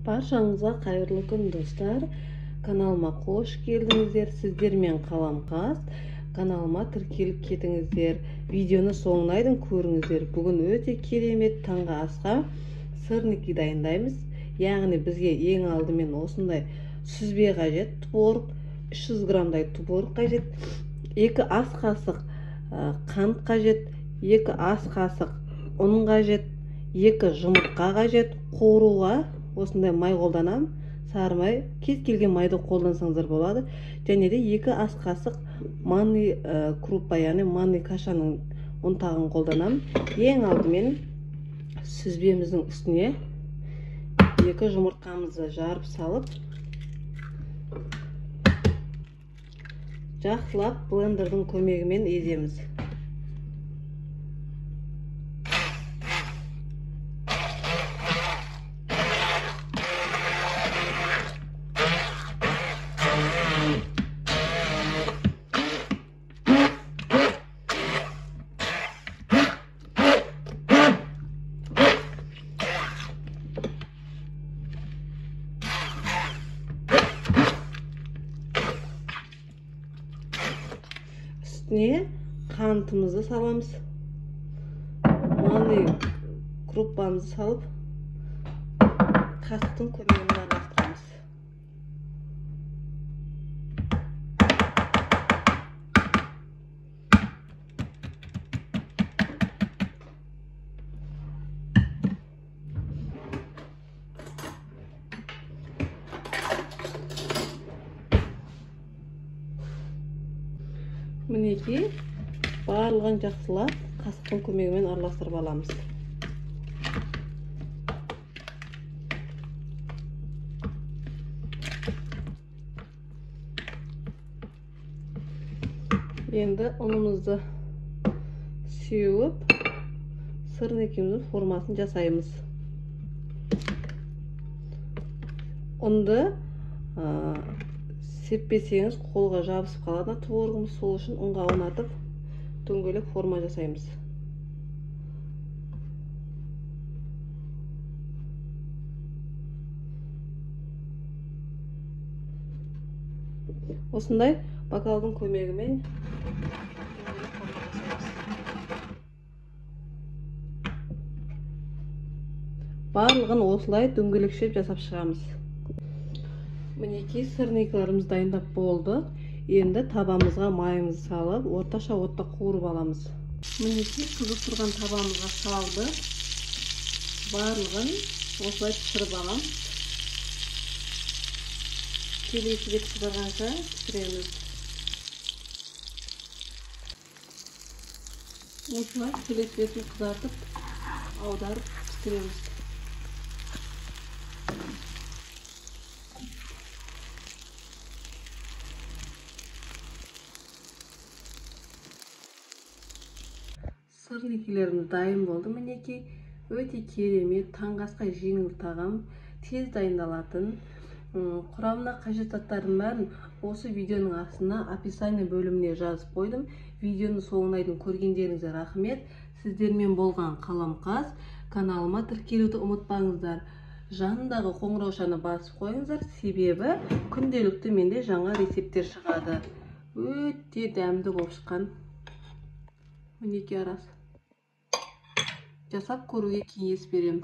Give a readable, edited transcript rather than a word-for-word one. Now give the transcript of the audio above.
Barшаңызға қайырлы күн достар. Каналыма қош келдіңіздер. Сіздермен Қаламқас. Каналыма тіркеліп кетіңіздер. Видеоны соңына дейін көріңіздер. Бүгін өте керемет таңғы асқа сырники дайындаймыз. Яғни бізге ең алдымен осындай сүзбе қажет, творог, 300 грамдай творог қажет, 2 ас қасық қант қажет, 2 ас қасық ұн қажет, 2 жұмыртқа қажет. Қуыруға осындай май қолданам, сары май, кез келген майды қолдансаңыздар болады. Және де 2 ас қасық манный крупа, яғни манный кашаның ұнтағын қолданам. Ең алдымен сүзбеміздің үстіне 2 жұмыртқамызды жарып салып, жақсылап блендердің көмегімен еземіз. Üstüne қантымызды саламыз, манный крупамызды салып, қасықтың көмегімен араластырамыз. Мінекей, барлығын жақсылап қасықтың көмегімен араластырып аламыз. Енді ұнымызды сеуіп, сырникиміздің формасын жасаймыз. Ұнды сеппесеңіз қолға жабысып қалады творогымыз, сол үшін ұнға аунатып дөңгелек форма жасаймыз. Осындай бокалдың көмегімен дөңгелек форма жасаймыз. Барлығын осылай дөңгелекшеп жасап шығамыз. Мінекей сырникаларымыз дайындап болды. Енді табамызға майымызды салып, орташа отта қуырып аламыз. Мінекей қызып тұрған табамызға салды. Барлығын осылай пісіріп алам. Келесі бет қызарғанша пісіреміз. Осылай келесі бетін қызартып, аударып пісіреміз. Сырникилеріміз дайын болды. Мінекей өте керемет, таңғы асқа жеңіл тағам, тез дайындалатын. Құрамына қажет заттардың бәрін осы видеоның астына описание бөліміне жазып қойдым. Видеоны соңына дейін көргендеріңізге рахмет. Сіздермен болған Қаламқас. Каналыма тіркелуді ұмытпаңыздар. Жанындағы қоңыраушаны басып қойыңыздар, себебі күнделікті менде жаңа рецепттер шығады. Өте дәмді болып шыққан. Мінекей арасы. Жасап көруге кеңес беремін.